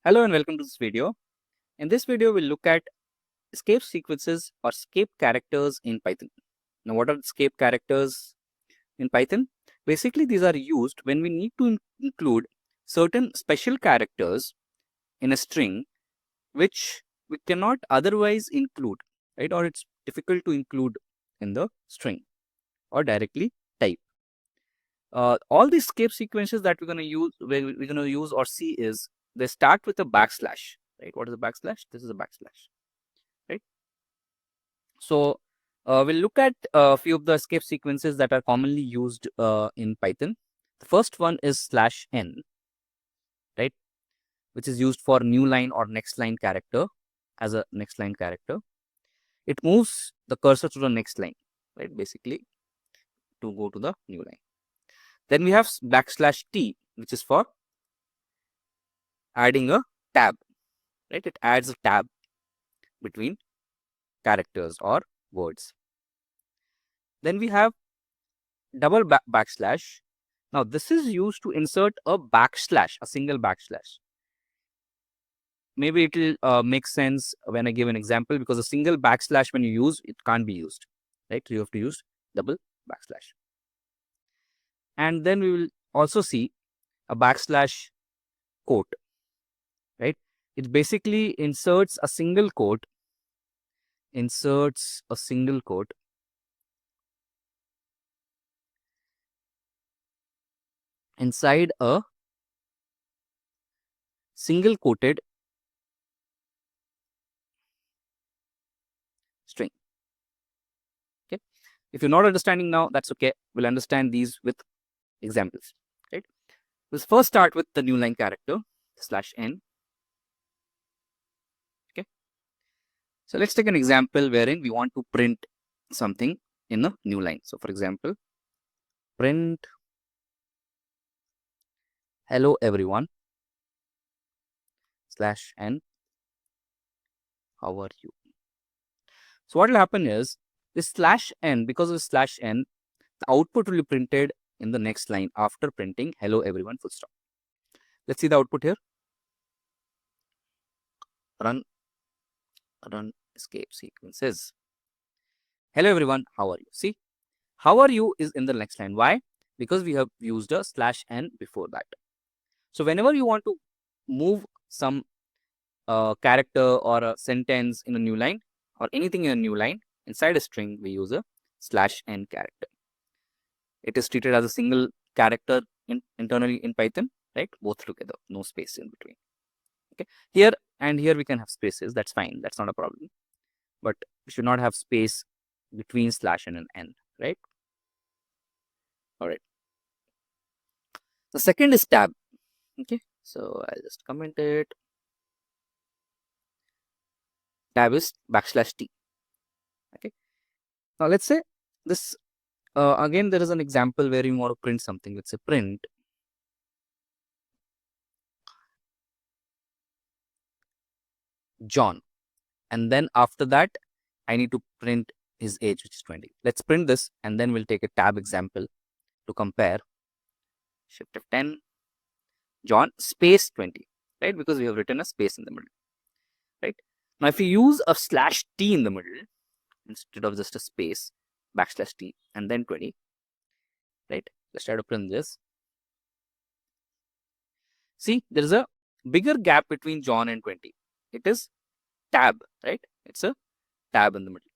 Hello and welcome to this video. In this video, we'll look at escape sequences or escape characters in Python. Now, what are escape characters in Python? Basically, these are used when we need to include certain special characters in a string which we cannot otherwise include, right? Or it's difficult to include in the string or directly type. All the escape sequences that we're going to use or see is they start with a backslash, right? What is a backslash? This is a backslash, right? So we'll look at a few of the escape sequences that are commonly used in Python. The first one is /n, right? Which is used for new line or next line character as a next line character. It moves the cursor to the next line, right? Basically to go to the new line. Then we have /t, which is for adding a tab, right? It adds a tab between characters or words. Then we have double backslash. Now this is used to insert a backslash, a single backslash. Maybe it will make sense when I give an example, because a single backslash when you use, it can't be used, right? You have to use double backslash. And then we will also see a backslash quote, right? It basically inserts a single quote inside a single quoted string. Okay. If you're not understanding now, that's okay. We'll understand these with examples, right? Let's first start with the new line character /n. Okay. So let's take an example wherein we want to print something in a new line. So for example, print hello everyone /n, how are you? So what will happen is this /n, because of /n, the output will be printed in the next line after printing hello everyone full stop. Let's see the output here. Run escape sequences. Hello everyone, how are you? See, how are you is in the next line. Why? Because we have used a /n before that. So whenever you want to move some character or a sentence in a new line or anything in a new line inside a string, we use a /n character. It is treated as a single character internally in Python, right? Both together, no space in between. Okay. Here and here we can have spaces. That's fine. That's not a problem. But we should not have space between /n and n, right? All right. The second is tab. Okay. So I'll just comment it. Tab is /t. Okay. Now let's say this. Again, there is an example where you want to print something. Let's say print John, and then after that I need to print his age, which is 20. Let's print this and then we'll take a tab example to compare. Shift F10, John space 20, right? Because we have written a space in the middle, right? Now if you use a /t in the middle instead of just a space, /t and then 20, right? Let's try to print this. See, there is a bigger gap between John and 20. It is tab, right? It's a tab in the middle.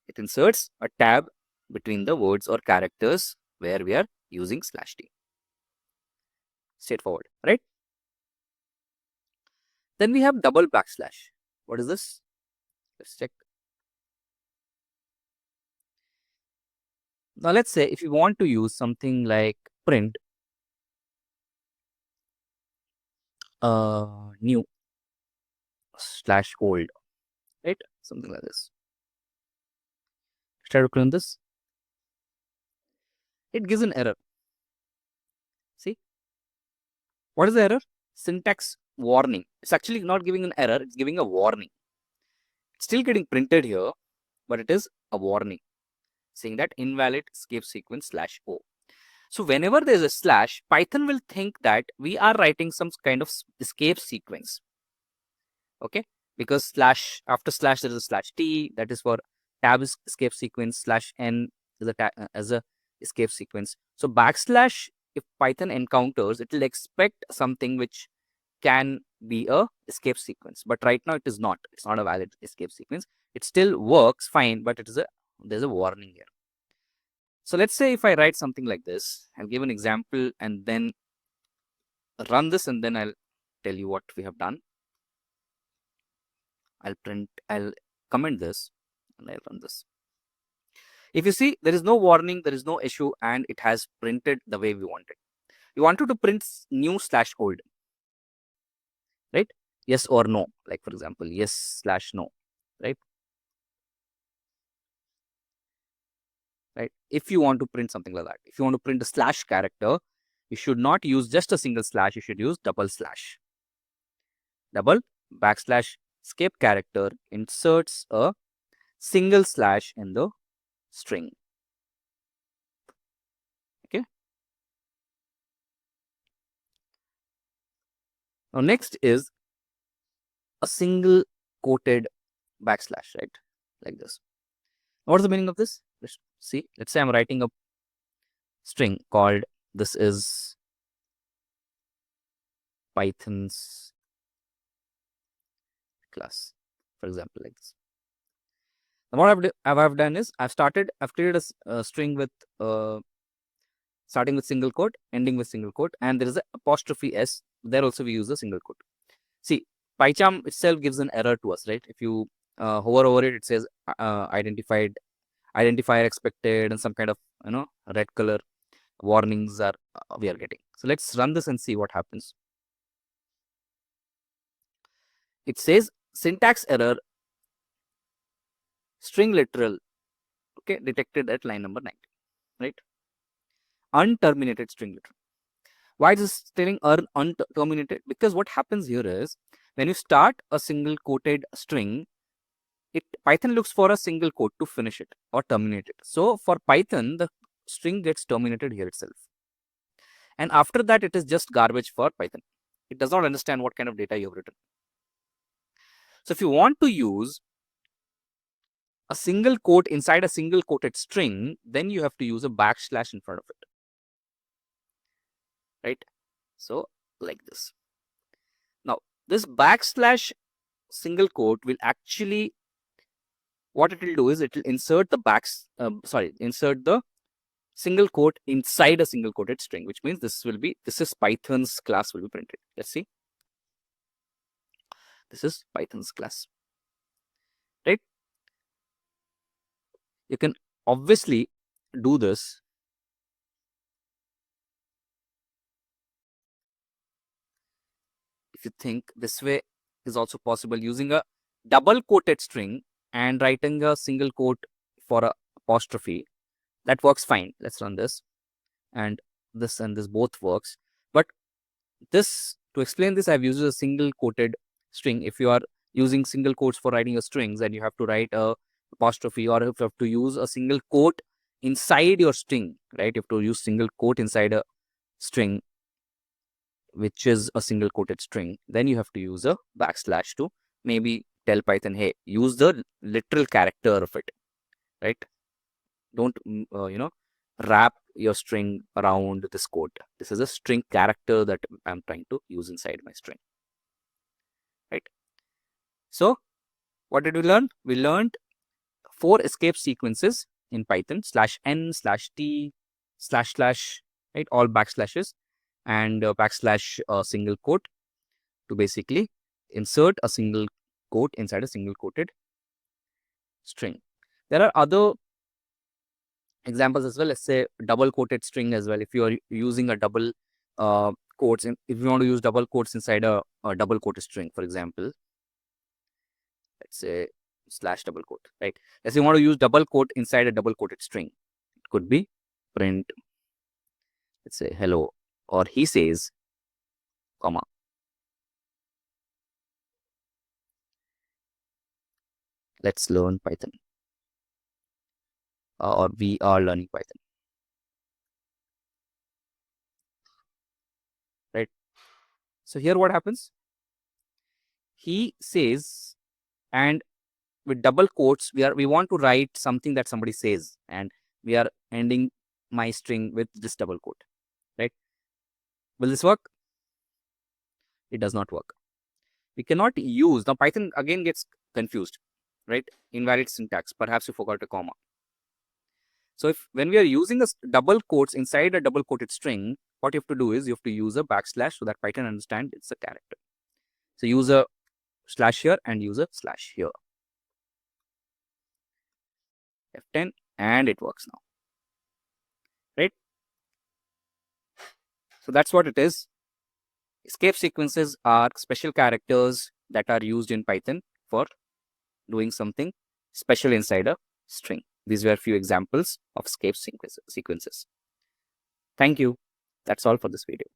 It inserts a tab between the words or characters where we are using /t. Straightforward, right? Then we have double backslash. What is this? Let's check. Now let's say if you want to use something like print new /old, right? Something like this. Try to print this. It gives an error. See, what is the error? Syntax warning. It's actually not giving an error, it's giving a warning. It's still getting printed here, but it is a warning saying that invalid escape sequence /o. So whenever there's a slash, Python will think that we are writing some kind of escape sequence. Okay, because slash, after slash there is a slash t, that is for tab escape sequence. Slash n is as a escape sequence. So backslash, if Python encounters, it will expect something which can be a escape sequence, but right now it is not. It's not a valid escape sequence. It still works fine, but there's a warning here. So let's say if I write something like this, I'll give an example and then run this, and then I'll tell you what we have done. I'll comment this and I'll run this. If you see, there is no warning, there is no issue, and it has printed the way we wanted. We wanted to print new slash old, right? Yes or no, like for example, yes slash no, right? Right? If you want to print something like that, if you want to print a slash character, you should not use just a single slash, you should use double slash. Double backslash escape character inserts a single slash in the string. Okay. Now next is a single quoted backslash, right? Like this. What's the meaning of this? Let's see. Let's say I'm writing a string called this is Python's class, for example, like this. And what I've done is I've created a string with starting with single quote, ending with single quote, and there is an apostrophe s. There also we use a single quote. See, PyCharm itself gives an error to us, right? If you hover over it, it says identifier expected, and some kind of red color warnings are we are getting. So let's run this and see what happens. It says syntax error, string literal, okay, detected at line number 90, right? Unterminated string literal. Why is this telling unterminated? Because what happens here is when you start a single quoted string, Python looks for a single quote to finish it or terminate it. So for Python, the string gets terminated here itself. And after that, it is just garbage for Python. It does not understand what kind of data you have written. So if you want to use a single quote inside a single quoted string, then you have to use a backslash in front of it. Right? So like this. Now, this backslash single quote will actually, what it will do is it will insert insert the single quote inside a single quoted string, which means this is Python's class will be printed. Let's see. This is Python's class, right? You can obviously do this. If you think this way is also possible, using a double quoted string and writing a single quote for a apostrophe, that works fine. Let's run this, and this both works. But this, to explain this, I've used a single quoted string. If you are using single quotes for writing a strings, and you have to write a apostrophe, or if you have to use a single quote inside your string, right? You have to use single quote inside a string, which is a single quoted string. Then you have to use a backslash to maybe tell Python, hey, use the literal character of it, right? Don't wrap your string around this quote. This is a string character that I'm trying to use inside my string, right? So what did we learn? We learned 4 escape sequences in Python: /n, /t, // right? All backslashes, and backslash single quote to basically insert a single quote inside a single quoted string. There are other examples as well. Let's say double quoted string as well. If you are using a double quotes, if you want to use double quotes inside a double quoted string, for example, let's say slash double quote, right? Let's say you want to use double quote inside a double quoted string. It could be print, let's say hello, or he says, comma. Let's learn Python, or we are learning Python. So here what happens? He says, and with double quotes, we want to write something that somebody says, and we are ending my string with this double quote, right? Will this work? It does not work. We cannot use, now Python again gets confused, right? Invalid syntax, perhaps you forgot a comma. So if when we are using a double quotes inside a double quoted string, what you have to do is you have to use a backslash so that Python understands it's a character. So use a slash here and use a slash here. F10, and it works now, right? So that's what it is. Escape sequences are special characters that are used in Python for doing something special inside a string. These were a few examples of escape sequences. Thank you. That's all for this video.